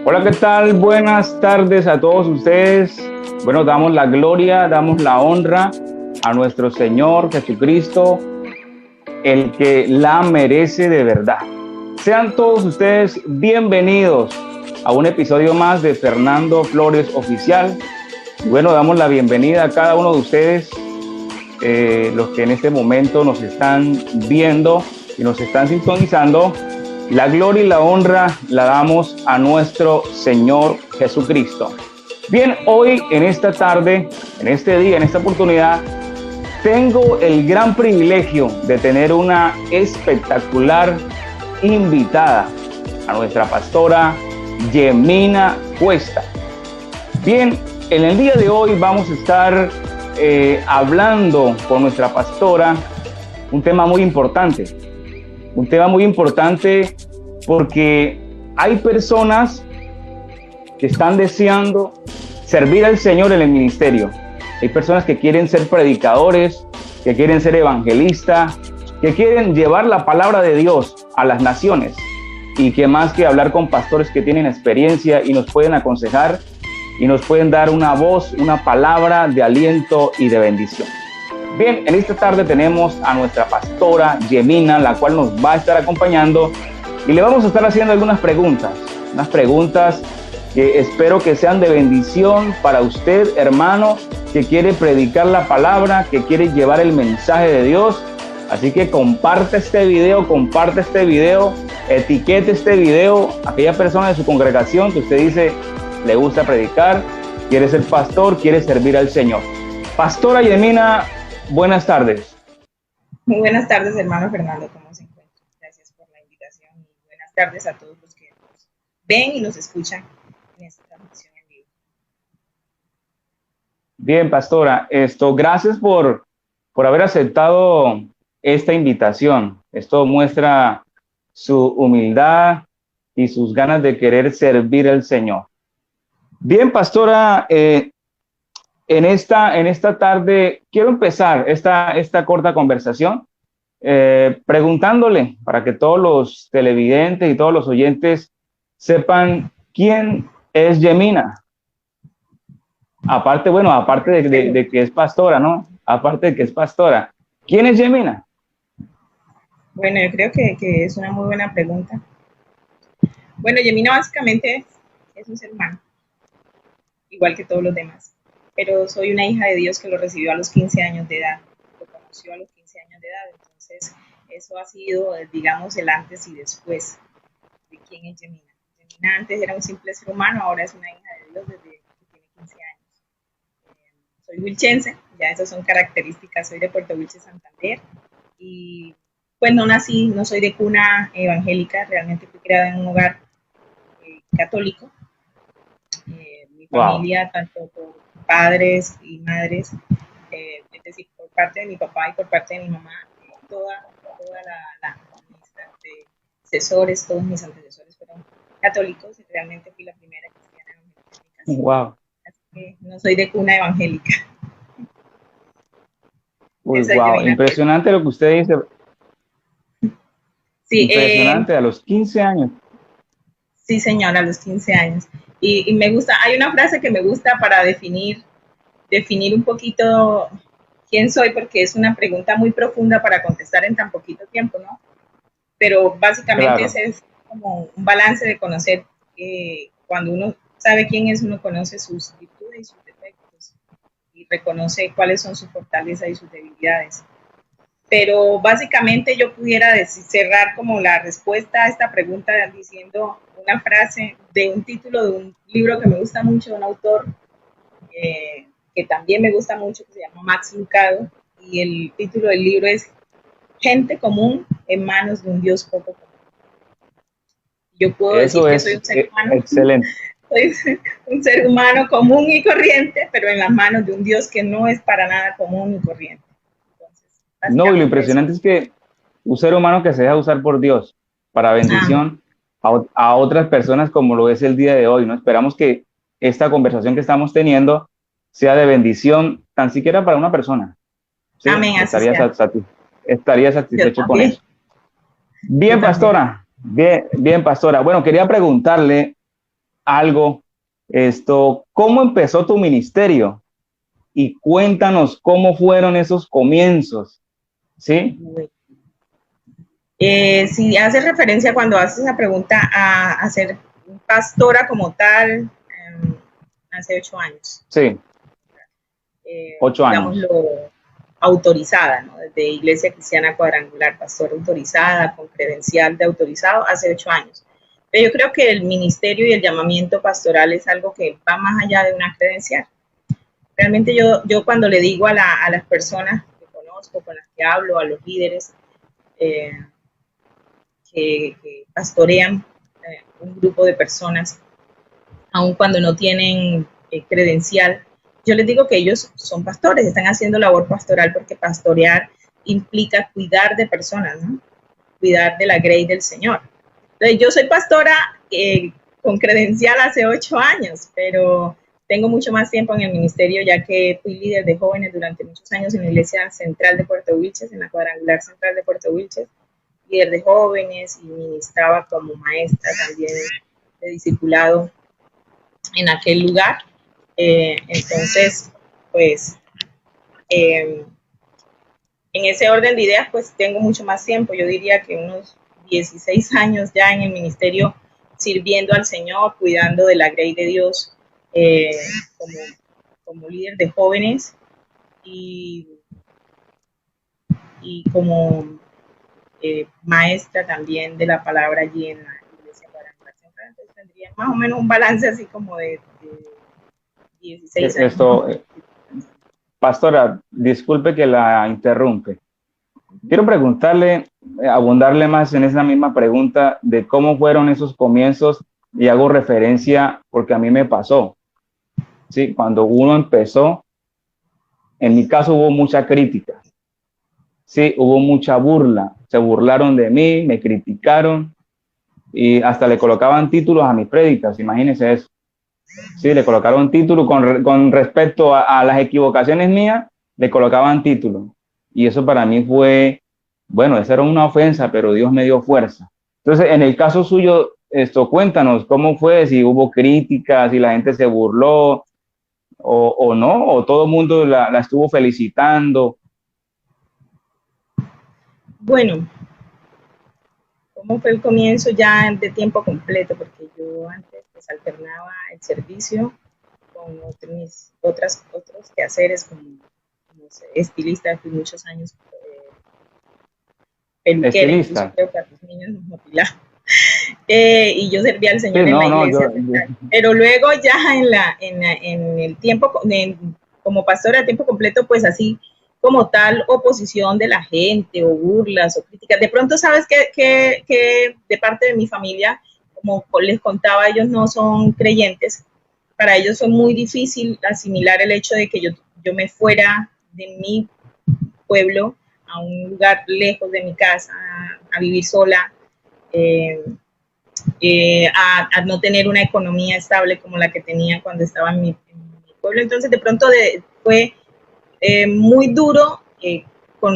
Hola, ¿qué tal? Buenas tardes a todos ustedes. Bueno, damos la gloria, damos la honra a nuestro Señor Jesucristo, el que la merece de verdad. Sean todos ustedes bienvenidos a un episodio más de Fernando Flores Oficial. Bueno, damos la bienvenida a cada uno de ustedes, los que en este momento nos están viendo y nos están sintonizando. La gloria y la honra la damos a nuestro Señor Jesucristo. Bien, hoy en esta tarde, en este día, en esta oportunidad, tengo el gran privilegio de tener una espectacular invitada, a nuestra pastora Yemina Cuesta. Bien, en el día de hoy vamos a estar hablando con nuestra pastora un tema muy importante. Un tema muy importante porque hay personas que están deseando servir al Señor en el ministerio. Hay personas que quieren ser predicadores, que quieren ser evangelistas, que quieren llevar la palabra de Dios a las naciones. Y que más que hablar con pastores que tienen experiencia y nos pueden aconsejar y nos pueden dar una voz, una palabra de aliento y de bendición. Bien, en esta tarde tenemos a nuestra pastora Yemina, la cual nos va a estar acompañando y le vamos a estar haciendo algunas preguntas, unas preguntas que espero que sean de bendición para usted, hermano, que quiere predicar la palabra, que quiere llevar el mensaje de Dios. Así que comparte este video, etiquete este video a aquella persona de su congregación que usted dice le gusta predicar, quiere ser pastor, quiere servir al Señor. Pastora Yemina, buenas tardes. Muy buenas tardes, hermano Fernando, ¿cómo se encuentra? Gracias por la invitación y buenas tardes a todos los que nos ven y nos escuchan en esta transmisión en vivo. Bien, pastora, gracias por haber aceptado esta invitación. Esto muestra su humildad y sus ganas de querer servir al Señor. Bien, pastora, en esta tarde quiero empezar esta corta conversación preguntándole para que todos los televidentes y todos los oyentes sepan quién es Yemina. Aparte de que es pastora, ¿no? Aparte de que es pastora, ¿quién es Yemina? Bueno, yo creo que es una muy buena pregunta. Bueno, Yemina básicamente es un ser humano, igual que todos los demás, pero soy una hija de Dios que lo recibió a los 15 años de edad, lo conoció a los 15 años de edad, entonces eso ha sido, digamos, el antes y después de quién es Yemina. Yemina antes era un simple ser humano, ahora es una hija de Dios desde que tiene 15 años. Soy wilchense, ya esas son características, soy de Puerto Wilches, Santander, y pues no soy de cuna evangélica, realmente fui criada en un hogar católico. Mi familia, tanto por padres y madres, es decir, por parte de mi papá y por parte de mi mamá, toda todos mis antecesores fueron católicos y realmente fui la primera cristiana evangélica en mi casa. Wow. Así que no soy de cuna evangélica. Uy, wow, impresionante lo que usted dice. Sí, impresionante, a los 15 años. Sí, señora, a los 15 años. Y me gusta, hay una frase que me gusta para definir un poquito quién soy, porque es una pregunta muy profunda para contestar en tan poquito tiempo, ¿no? Pero básicamente Claro. ese es como un balance de conocer, cuando uno sabe quién es, uno conoce sus virtudes y sus defectos y reconoce cuáles son sus fortalezas y sus debilidades. Pero básicamente yo pudiera cerrar como la respuesta a esta pregunta diciendo una frase de un título de un libro que me gusta mucho, de un autor que también me gusta mucho, que se llama Max Lucado, y el título del libro es Gente común en manos de un Dios poco común. Yo puedo decir que soy un ser humano. Excelente. Soy un ser humano común y corriente, pero en las manos de un Dios que no es para nada común y corriente. No, y lo impresionante es que un ser humano que se deja usar por Dios para bendición a otras personas, como lo es el día de hoy, ¿no? Esperamos que esta conversación que estamos teniendo sea de bendición, tan siquiera para una persona. ¿Sí? Amén. Estaría satisfecho con eso. Bien, pastora. Bien, pastora. Bueno, quería preguntarle, algo. ¿Cómo empezó tu ministerio? Y cuéntanos cómo fueron esos comienzos, ¿sí? Si haces referencia cuando haces esa pregunta a ser pastora como tal, hace 8 años. Sí, 8 años. Digámoslo, autorizada, ¿no? Desde Iglesia Cristiana Cuadrangular, pastora autorizada, con credencial de autorizado, hace 8 años. Pero yo creo que el ministerio y el llamamiento pastoral es algo que va más allá de una credencial. Realmente yo cuando le digo a las personas que conozco, con las que hablo, a los líderes que pastorean un grupo de personas, aun cuando no tienen credencial, yo les digo que ellos son pastores, están haciendo labor pastoral porque pastorear implica cuidar de personas, ¿no? Cuidar de la grey del Señor. Entonces, yo soy pastora con credencial hace 8 años, pero tengo mucho más tiempo en el ministerio, ya que fui líder de jóvenes durante muchos años en la Iglesia Central de Puerto Wilches, en la Cuadrangular Central de Puerto Wilches, líder de jóvenes, y ministraba como maestra también de discipulado en aquel lugar. Entonces, pues, en ese orden de ideas, pues tengo mucho más tiempo. Yo diría que unos 16 años ya en el ministerio, sirviendo al Señor, cuidando de la grey de Dios, como líder de jóvenes y como maestra también de la palabra allí en la Iglesia Cuadrangular Central. Entonces tendría más o menos un balance así como de 16 años. Pastora, disculpe que la interrumpe. Quiero preguntarle, abundarle más en esa misma pregunta de cómo fueron esos comienzos, y hago referencia porque a mí me pasó. Sí, cuando uno empezó, en mi caso hubo mucha crítica. Sí, hubo mucha burla. Se burlaron de mí, me criticaron y hasta le colocaban títulos a mis prédicas. Imagínense eso. Sí, le colocaron título con respecto a las equivocaciones mías, le colocaban título. Y eso para mí fue, bueno, esa era una ofensa, pero Dios me dio fuerza. Entonces, en el caso suyo, cuéntanos cómo fue, si hubo críticas, si la gente se burló o no, o todo el mundo la estuvo felicitando. Bueno, ¿cómo fue el comienzo ya de tiempo completo? Porque yo antes pues alternaba el servicio con otros quehaceres como estilista, fui muchos años peluquera, incluso creo que a tus niños nos motilaba. Y yo servía al Señor en la iglesia. Pero luego ya en el tiempo, como pastora a tiempo completo, pues así como tal oposición de la gente o burlas o críticas. De pronto, sabes que de parte de mi familia, como les contaba, ellos no son creyentes. Para ellos fue muy difícil asimilar el hecho de que yo me fuera de mi pueblo a un lugar lejos de mi casa, a vivir sola, a no tener una economía estable como la que tenía cuando estaba en mi pueblo. Entonces, de pronto fue muy duro con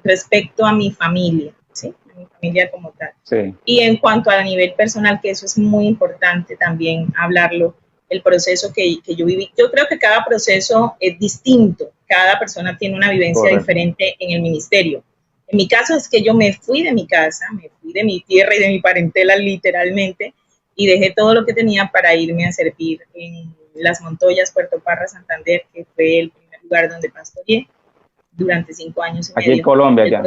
respecto a mi familia, ¿sí? A mi familia como tal. Sí. Y en cuanto a nivel personal, que eso es muy importante también hablarlo, el proceso que yo viví. Yo creo que cada proceso es distinto, cada persona tiene una vivencia diferente en el ministerio. En mi caso es que yo me fui de mi casa, me fui de mi tierra y de mi parentela literalmente, y dejé todo lo que tenía para irme a servir en Las Montoyas, Puerto Parra, Santander, que fue el primer lugar donde pastoreé durante 5 años y medio. Aquí en Colombia ya.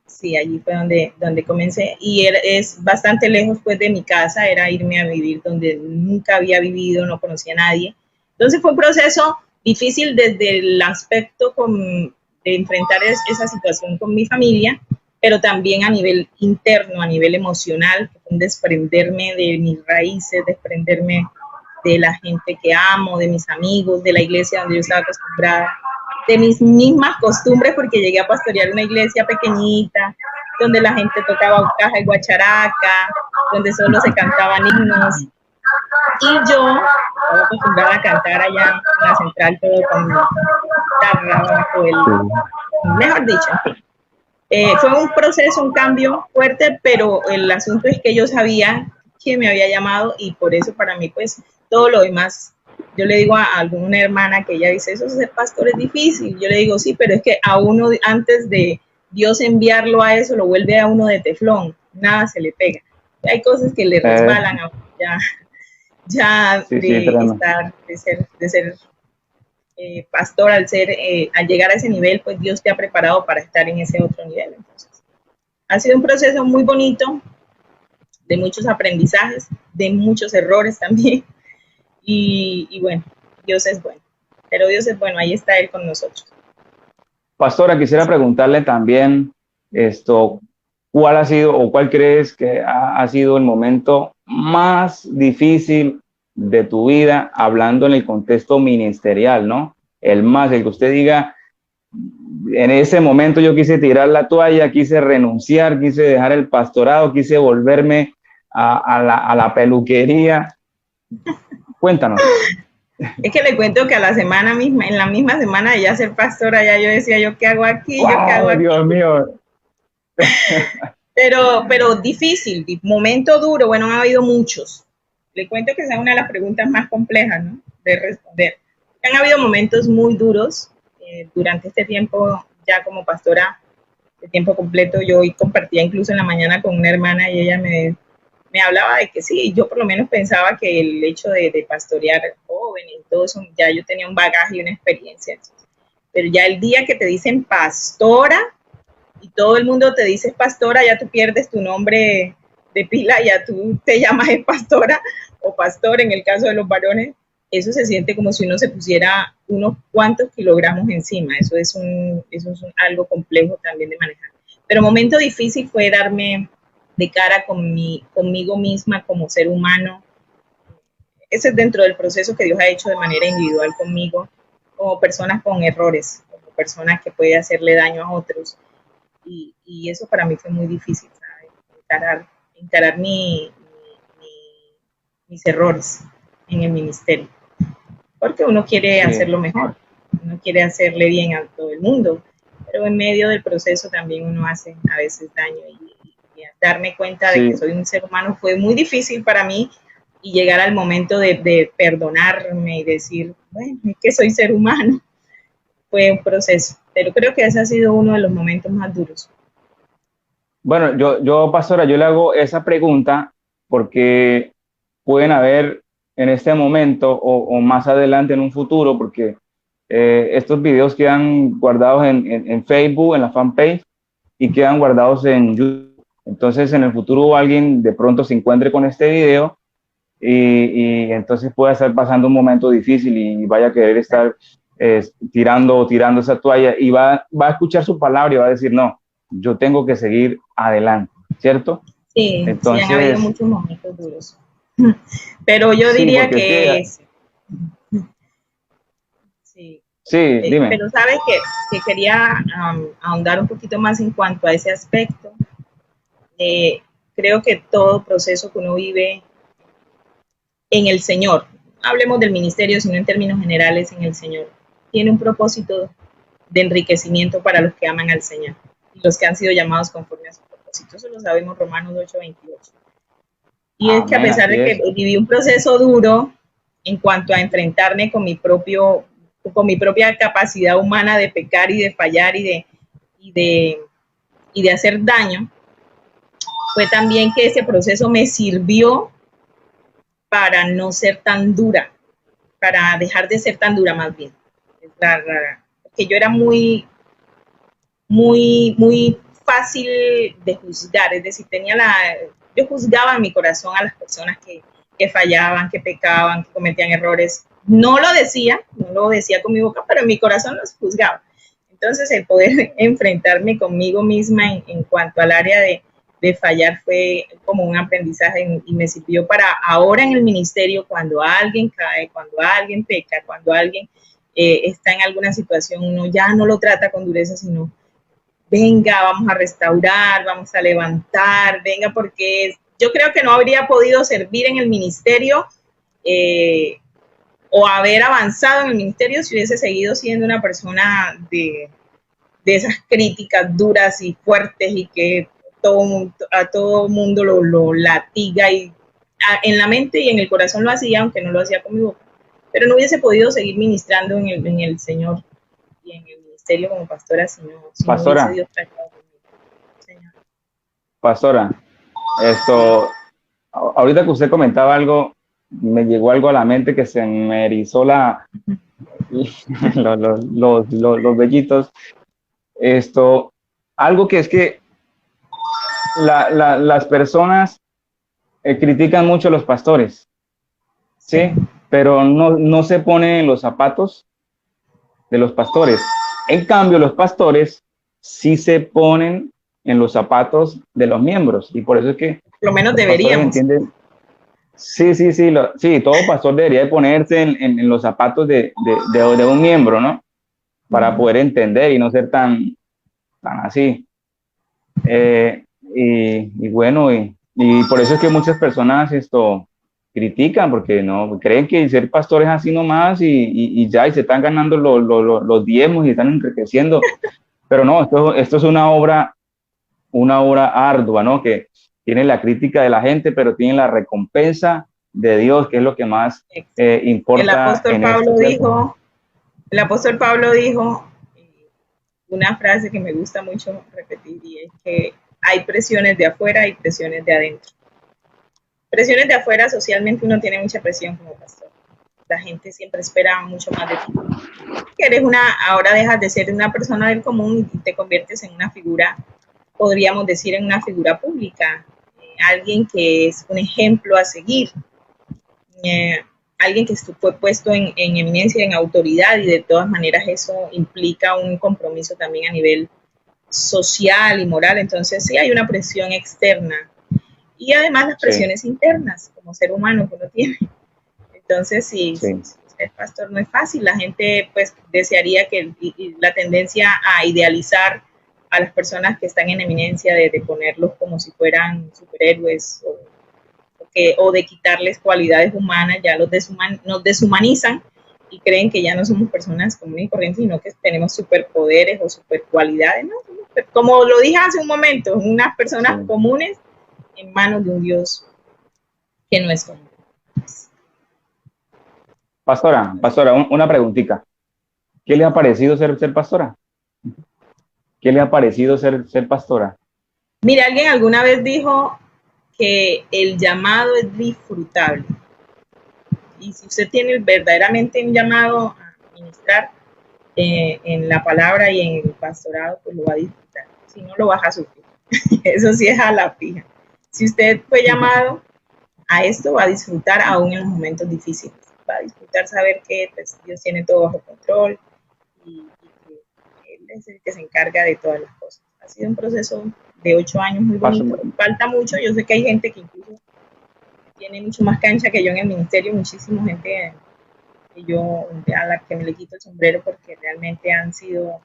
Sí, allí fue donde comencé, y es bastante lejos pues de mi casa, era irme a vivir donde nunca había vivido, no conocía a nadie. Entonces fue un proceso difícil desde el aspecto de enfrentar esa situación con mi familia, pero también a nivel interno, a nivel emocional, que fue desprenderme de mis raíces, desprenderme de la gente que amo, de mis amigos, de la iglesia donde yo estaba acostumbrada, de mis mismas costumbres, porque llegué a pastorear una iglesia pequeñita, donde la gente tocaba caja y guacharaca, donde solo se cantaban himnos. Y yo estaba acostumbrada a cantar allá en la central todo con guitarra bajo mejor dicho. Fue un proceso, un cambio fuerte, pero el asunto es que yo sabía quién me había llamado, y por eso para mí, pues, todo lo demás, yo le digo a alguna hermana que ella dice, eso de ser pastor es difícil, yo le digo, sí, pero es que a uno, antes de Dios enviarlo a eso, lo vuelve a uno de teflón, nada se le pega. Hay cosas que le resbalan a uno ya Sí, sí, de tremendo. estar, de ser pastor, al llegar a ese nivel, pues Dios te ha preparado para estar en ese otro nivel. Entonces, ha sido un proceso muy bonito, de muchos aprendizajes, de muchos errores también, y bueno, Dios es bueno, pero Dios es bueno, ahí está Él con nosotros. Pastora, quisiera preguntarle también esto, ¿cuál ha sido o cuál crees que ha sido el momento más difícil de tu vida, hablando en el contexto ministerial, ¿no? El que usted diga, en ese momento yo quise tirar la toalla, quise renunciar, quise dejar el pastorado, quise volverme a la peluquería. Cuéntanos. Es que le cuento que a la semana misma, en la misma semana de ya ser pastora, ya yo decía, ¿yo qué hago aquí? ¿Yo qué hago ¡Wow, aquí? Dios mío! Pero difícil, momento duro, bueno, han habido muchos. Le cuento que esa es una de las preguntas más complejas, ¿no?, de responder. Han habido momentos muy duros durante este tiempo, ya como pastora de tiempo completo. Yo hoy compartía incluso en la mañana con una hermana y ella me hablaba de que sí, yo por lo menos pensaba que el hecho de pastorear jóvenes y todo eso, ya yo tenía un bagaje y una experiencia. Pero ya el día que te dicen pastora, y todo el mundo te dice pastora, ya tú pierdes tu nombre de pila, ya tú te llamas pastora o pastor en el caso de los varones. Eso se siente como si uno se pusiera unos cuantos kilogramos encima. Eso es algo complejo también de manejar. Pero momento difícil fue darme de cara conmigo misma como ser humano. Ese es dentro del proceso que Dios ha hecho de manera individual conmigo, como personas con errores, como personas que puede hacerle daño a otros. Y eso para mí fue muy difícil, ¿sabes? Encarar mis errores en el ministerio, porque uno quiere Sí, hacerlo mejor, uno quiere hacerle bien a todo el mundo, pero en medio del proceso también uno hace a veces daño, y darme cuenta de que sí. soy un ser humano fue muy difícil para mí, y llegar al momento de perdonarme y decir, bueno, es que soy ser humano, fue un proceso, pero creo que ese ha sido uno de los momentos más duros. Bueno, pastora, yo le hago esa pregunta porque pueden haber en este momento o más adelante en un futuro, porque estos videos quedan guardados en Facebook, en la fanpage, y quedan guardados en YouTube. Entonces, en el futuro alguien de pronto se encuentre con este video y entonces pueda estar pasando un momento difícil y vaya a querer estar tirando esa toalla y va a escuchar su palabra y va a decir, no, yo tengo que seguir adelante, ¿cierto? Sí, sí, han habido Entonces, muchos momentos duros. Pero yo sí, diría porque es que, que sí. sí, dime. Pero sabes que quería ahondar un poquito más en cuanto a ese aspecto. Creo que todo proceso que uno vive en el Señor, hablemos del ministerio, sino en términos generales en el Señor, tiene un propósito de enriquecimiento para los que aman al Señor y los que han sido llamados conforme a su propósito. Eso lo sabemos Romanos 8:28. Y es que a Amén, pesar así de que es. viví un proceso duro en cuanto a enfrentarme con mi propia capacidad humana de pecar y de fallar y de, y de hacer daño, fue también que ese proceso me sirvió para no ser tan dura, para dejar de ser tan dura más bien. Que yo era muy fácil de juzgar, es decir, yo juzgaba en mi corazón a las personas que fallaban, que pecaban, que cometían errores. No lo decía con mi boca, pero en mi corazón los juzgaba. Entonces, el poder enfrentarme conmigo misma en cuanto al área de fallar fue como un aprendizaje y me sirvió para ahora en el ministerio, cuando alguien cae, cuando alguien peca, cuando alguien está en alguna situación, uno ya no lo trata con dureza, sino venga, vamos a restaurar, vamos a levantar, venga, porque yo creo que no habría podido servir en el ministerio o haber avanzado en el ministerio si hubiese seguido siendo una persona de esas críticas duras y fuertes y que a todo mundo lo latiga y en la mente y en el corazón lo hacía, aunque no lo hacía con mi boca, pero no hubiese podido seguir ministrando en el Señor y en el ministerio como pastora si no hubiese Pastora, Dios tratado conmigo. Señor. pastora, esto, ahorita que usted comentaba algo, me llegó algo a la mente que se me erizó los vellitos. Esto, algo que es que las personas critican mucho a los pastores, ¿sí? Pero no se ponen en los zapatos de los pastores. En cambio, los pastores sí se ponen en los zapatos de los miembros, y por eso es que Por lo menos los pastores deberíamos. entienden. Sí, sí, todo pastor debería de ponerse en los zapatos de un miembro, ¿no? Para poder entender y no ser tan así. Y bueno, y por eso es que muchas personas critican, porque no creen que ser pastor es así nomás y ya, y se están ganando los diezmos y están enriqueciendo. Pero no, esto es una obra ardua, ¿no? Que tiene la crítica de la gente, pero tiene la recompensa de Dios, que es lo que más importa en esto. El apóstol Pablo dijo una frase que me gusta mucho repetir, y es que hay presiones de afuera y presiones de adentro. Presiones de afuera, socialmente uno tiene mucha presión como pastor. La gente siempre espera mucho más de ti. Que ahora dejas de ser una persona del común y te conviertes en una figura, podríamos decir, en una figura pública, alguien que es un ejemplo a seguir, alguien que fue puesto en eminencia, en autoridad, y de todas maneras eso implica un compromiso también a nivel social y moral. Entonces sí hay una presión externa y además las presiones internas como ser humano que uno tiene. Entonces sí. Ser pastor no es fácil. La gente pues desearía que la tendencia a idealizar a las personas que están en eminencia, de ponerlos como si fueran superhéroes o de quitarles cualidades humanas, ya nos deshumanizan y creen que ya no somos personas comunes y corrientes, sino que tenemos superpoderes o supercualidades, ¿no? Como lo dije hace un momento, unas personas comunes en manos de un Dios que no es común. Pastora, una preguntita. ¿Qué le ha parecido ser pastora? ¿Qué le ha parecido ser pastora? Mira, alguien alguna vez dijo que el llamado es disfrutable. Y si usted tiene verdaderamente un llamado a ministrar en la palabra y en el pastorado, pues lo va a disfrutar. Si no, lo vas a sufrir. Eso sí es a la fija. Si usted fue llamado a esto, va a disfrutar aún en los momentos difíciles. Va a disfrutar saber que pues, Dios tiene todo bajo control y que Él es el que se encarga de todas las cosas. Ha sido un proceso de 8 años muy bonito. Falta mucho. Yo sé que hay gente que incluso tiene mucho más cancha que yo en el ministerio, muchísima gente que yo, a la que me le quito el sombrero, porque realmente han sido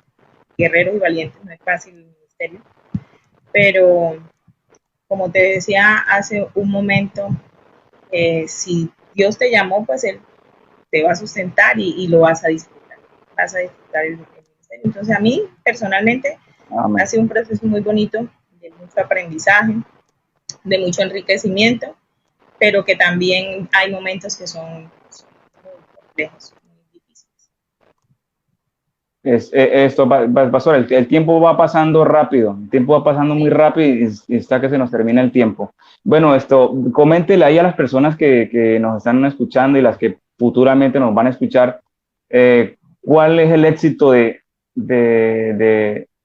guerreros y valientes. No es fácil el ministerio, pero como te decía hace un momento, si Dios te llamó, pues Él te va a sustentar y lo vas a disfrutar. Vas a disfrutar el ministerio. Entonces, a mí personalmente ha sido un proceso muy bonito, de mucho aprendizaje, de mucho enriquecimiento, pero que también hay momentos que son muy complejos, muy difíciles. Pastor, el tiempo va pasando rápido, el tiempo va pasando muy rápido y está que se nos termina el tiempo. Bueno, coméntele ahí a las personas que nos están escuchando y las que futuramente nos van a escuchar, ¿cuál es el éxito de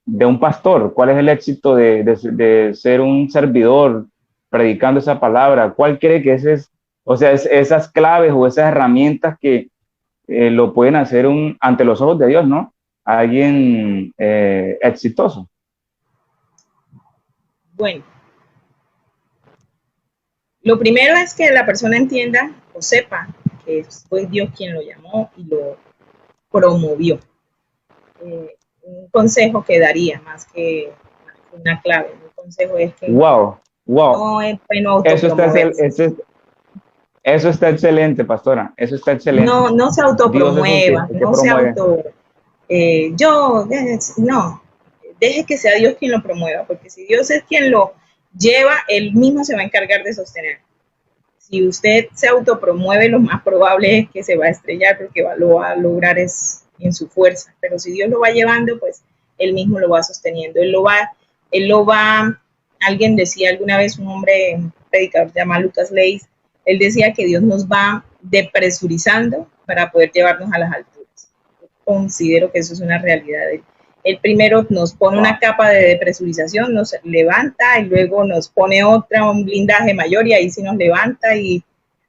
un pastor? ¿Cuál es el éxito de ser un servidor predicando esa palabra? ¿Cuál cree que esas claves o esas herramientas que lo pueden hacer ante los ojos de Dios, ¿no? Alguien exitoso? Bueno, lo primero es que la persona entienda o sepa que fue Dios quien lo llamó y lo promovió. Un consejo que daría, más que una clave, un consejo es que wow. No es bueno autopromoverse. Eso está excelente, pastora. Eso está excelente. No se autopromueva, no se auto... no, deje que sea Dios quien lo promueva, porque si Dios es quien lo lleva, Él mismo se va a encargar de sostener. si usted se autopromueve, lo más probable es que se va a estrellar porque lo va a lograr es en su fuerza. Pero si Dios lo va llevando, pues él mismo lo va sosteniendo. Alguien decía alguna vez, un hombre, un predicador llamado Lucas Leis, él decía que Dios nos va depresurizando para poder llevarnos a las alturas. Yo considero que eso es una realidad. El primero nos pone una capa de depresurización, nos levanta y luego nos pone otra, un blindaje mayor y ahí sí nos levanta y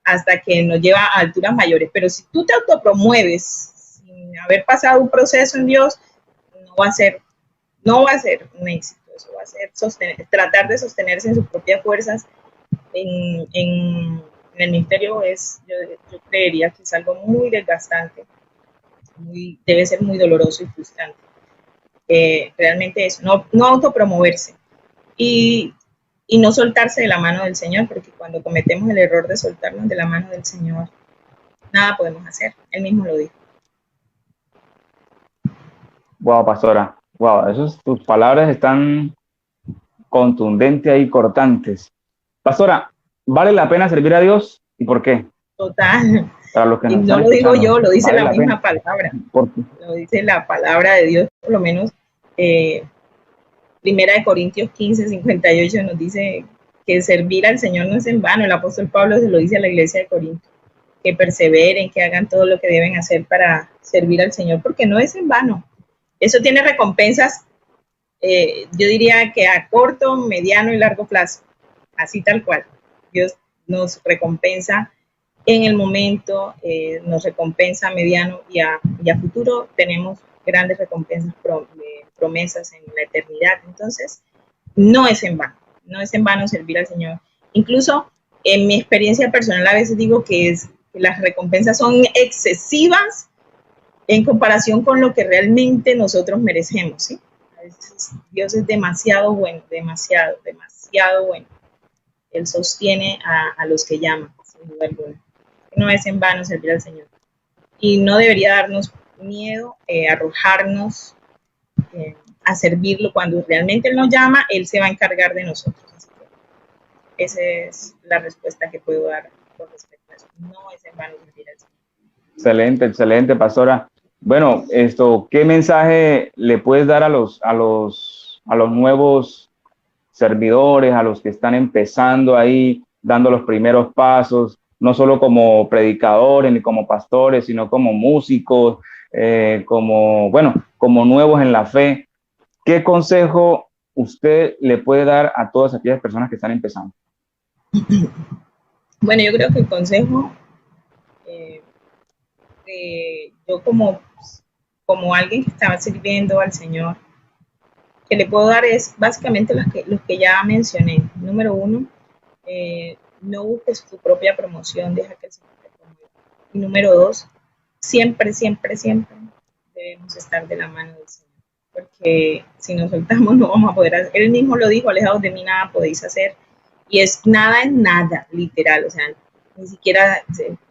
hasta que nos lleva a alturas mayores. Pero si tú te autopromueves sin haber pasado un proceso en Dios, no va a ser un éxito. Eso va a ser tratar de sostenerse en sus propias fuerzas en el ministerio yo creería que es algo muy desgastante, debe ser muy doloroso y frustrante. Realmente eso, no autopromoverse y no soltarse de la mano del Señor, porque cuando cometemos el error de soltarnos de la mano del Señor, nada podemos hacer. Él mismo lo dijo. Wow, pastora. Wow, tus palabras están contundentes y cortantes. Pastora, ¿vale la pena servir a Dios? ¿Y por qué? Total. Para los que y no lo digo yo, lo dice la misma palabra. Lo dice la palabra de Dios, por lo menos. Primera de Corintios 15, 58 nos dice que servir al Señor no es en vano. El apóstol Pablo se lo dice a la iglesia de Corinto, que perseveren, que hagan todo lo que deben hacer para servir al Señor, porque no es en vano. Eso tiene recompensas, yo diría que a corto, mediano y largo plazo, así tal cual. Dios nos recompensa en el momento, nos recompensa a mediano y a futuro. Tenemos grandes recompensas, promesas en la eternidad. Entonces, no es en vano servir al Señor. Incluso en mi experiencia personal a veces digo que las recompensas son excesivas en comparación con lo que realmente nosotros merecemos, ¿sí? A veces Dios es demasiado bueno, demasiado bueno. Él sostiene a los que llaman, sin duda alguna. No es en vano servir al Señor. Y no debería darnos miedo arrojarnos a servirlo. Cuando realmente Él nos llama, Él se va a encargar de nosotros. Así que esa es la respuesta que puedo dar con respecto a eso. No es en vano servir al Señor. Excelente, pastora. Bueno, ¿qué mensaje le puedes dar a los nuevos servidores, a los que están empezando ahí, dando los primeros pasos, no solo como predicadores ni como pastores, sino como músicos, como nuevos en la fe? ¿Qué consejo usted le puede dar a todas aquellas personas que están empezando? Bueno, yo creo que el consejo, yo como alguien que estaba sirviendo al Señor, que le puedo dar es básicamente los que ya mencioné. Número 1, no busques tu propia promoción, deja que el Señor te promueva. Y número 2, siempre debemos estar de la mano del Señor, porque si nos soltamos no vamos a poder hacer. Él mismo lo dijo: alejados de mí nada podéis hacer. Y es nada, literal. O sea, ni siquiera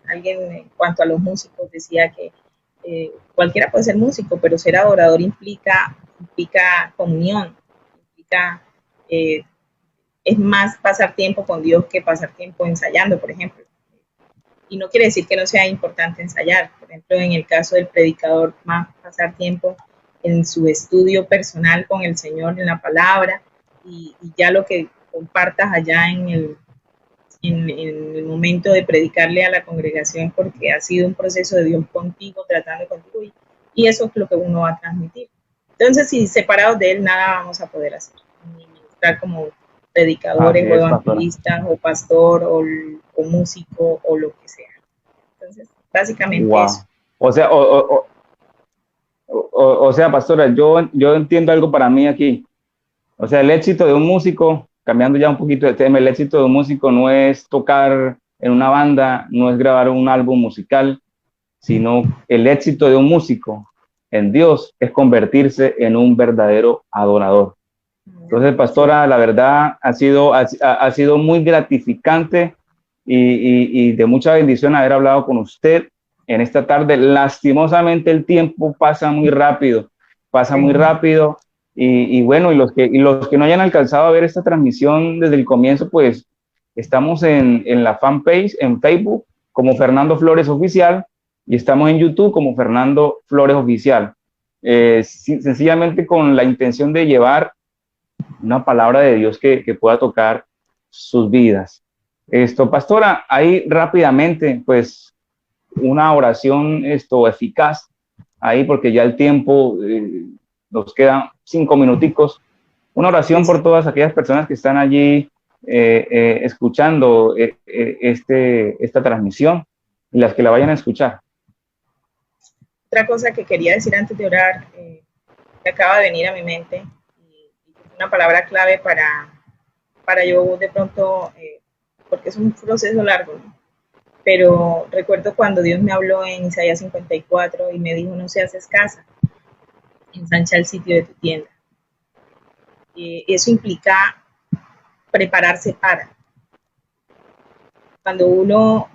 alguien en cuanto a los músicos decía que cualquiera puede ser músico, pero ser adorador implica comunión, es más pasar tiempo con Dios que pasar tiempo ensayando, por ejemplo. Y no quiere decir que no sea importante ensayar. Por ejemplo, en el caso del predicador, más pasar tiempo en su estudio personal con el Señor, en la palabra, y ya lo que compartas allá en el momento de predicarle a la congregación, porque ha sido un proceso de Dios contigo, tratando contigo, y eso es lo que uno va a transmitir. Entonces, si separados de Él, nada vamos a poder hacer, ni ministrar como predicadores o evangelistas o pastor o músico o lo que sea. Entonces, básicamente eso. O sea, pastora, yo entiendo algo para mí aquí. O sea, el éxito de un músico, cambiando ya un poquito de tema, el éxito de un músico no es tocar en una banda, no es grabar un álbum musical, sino el éxito de un músico en Dios es convertirse en un verdadero adorador. Entonces, pastora, la verdad ha sido muy gratificante y de mucha bendición haber hablado con usted en esta tarde. Lastimosamente el tiempo pasa muy rápido, y bueno, y los que no hayan alcanzado a ver esta transmisión desde el comienzo, pues Estamos en la fanpage, en Facebook, como Fernando Flores Oficial, y estamos en YouTube como Fernando Flores Oficial. Sencillamente con la intención de llevar una palabra de Dios que pueda tocar sus vidas. Pastora, ahí rápidamente, pues, una oración eficaz, ahí porque ya el tiempo, nos quedan 5 minuticos. Una oración por todas aquellas personas que están allí escuchando esta transmisión y las que la vayan a escuchar. Otra cosa que quería decir antes de orar, que acaba de venir a mi mente, y una palabra clave para yo de pronto, porque es un proceso largo, ¿no? Pero recuerdo cuando Dios me habló en Isaías 54 y me dijo: no seas escasa, ensancha el sitio de tu tienda. Eso implica prepararse para. Cuando uno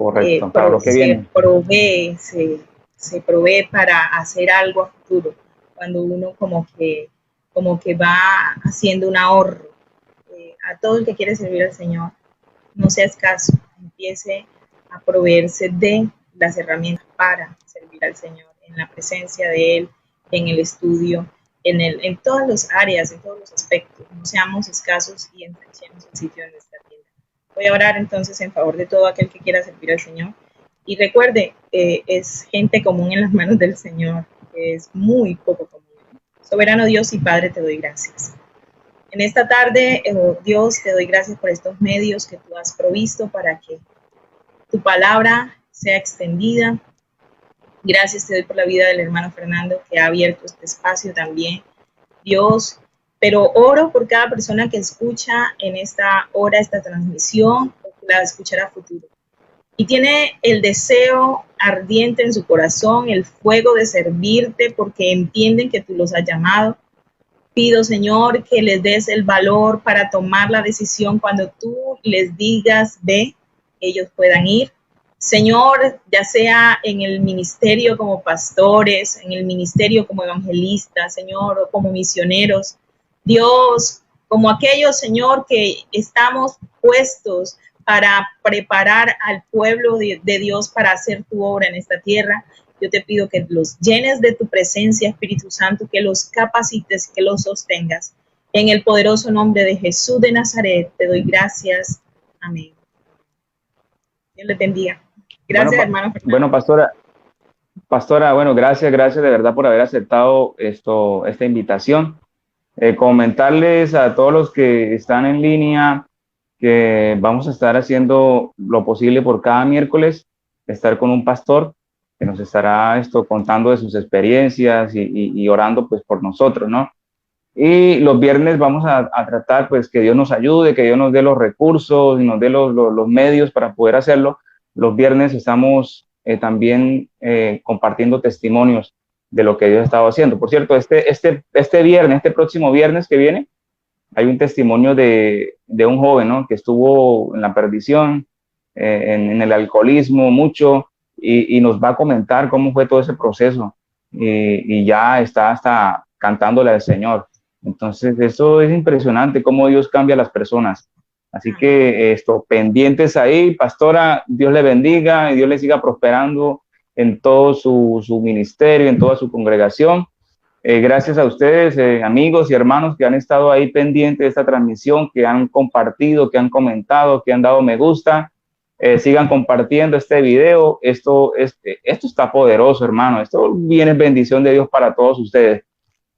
se provee para hacer algo a futuro, cuando uno como que va haciendo un ahorro, a todo el que quiere servir al Señor, no sea escaso, empiece a proveerse de las herramientas para servir al Señor, en la presencia de Él, en el estudio, en todas las áreas, en todos los aspectos. No seamos escasos y ensanchemos el sitio de nuestra tienda. Voy a orar entonces en favor de todo aquel que quiera servir al Señor. Y recuerde, es gente común en las manos del Señor, que es muy poco común. Soberano Dios y Padre, te doy gracias. En esta tarde, Dios, te doy gracias por estos medios que tú has provisto para que tu palabra sea extendida. Gracias te doy por la vida del hermano Fernando, que ha abierto este espacio también, Dios. Pero oro por cada persona que escucha en esta hora esta transmisión, o que la escuchará a futuro. Y tiene el deseo ardiente en su corazón, el fuego de servirte, porque entienden que tú los has llamado. Pido, Señor, que les des el valor para tomar la decisión cuando tú les digas ve, ellos puedan ir. Señor, ya sea en el ministerio como pastores, en el ministerio como evangelistas, Señor, o como misioneros. Dios, como aquellos, Señor, que estamos puestos para preparar al pueblo de Dios para hacer tu obra en esta tierra. Yo te pido que los llenes de tu presencia, Espíritu Santo, que los capacites, que los sostengas. En el poderoso nombre de Jesús de Nazaret, te doy gracias. Amén. Dios les bendiga. Gracias, hermano Fernando. Bueno, pastora, bueno, gracias de verdad por haber aceptado esta invitación. Comentarles a todos los que están en línea que vamos a estar haciendo lo posible por cada miércoles, estar con un pastor que nos estará contando de sus experiencias y orando pues por nosotros, ¿no? Y los viernes vamos a tratar pues que Dios nos ayude, que Dios nos dé los recursos y nos dé los medios para poder hacerlo. Los viernes estamos también compartiendo testimonios de lo que Dios ha estado haciendo. Por cierto, este próximo viernes que viene, hay un testimonio de un joven, ¿no?, que estuvo en la perdición, en el alcoholismo mucho, y nos va a comentar cómo fue todo ese proceso, y ya está hasta cantándole al Señor. Entonces, eso es impresionante, cómo Dios cambia a las personas. Así que pendientes ahí, pastora, Dios le bendiga y Dios le siga prosperando en todo su ministerio, en toda su congregación. Gracias a ustedes, amigos y hermanos que han estado ahí pendientes de esta transmisión, que han compartido, que han comentado, que han dado me gusta. Sigan compartiendo este video. Esto está poderoso, hermano. Esto viene bendición de Dios para todos ustedes.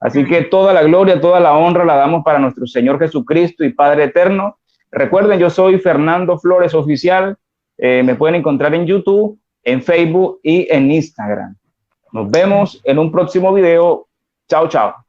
Así que toda la gloria, toda la honra la damos para nuestro Señor Jesucristo y Padre eterno. Recuerden, yo soy Fernando Flores Oficial. Me pueden encontrar en YouTube, en Facebook y en Instagram. Nos vemos en un próximo video. Chao, chao.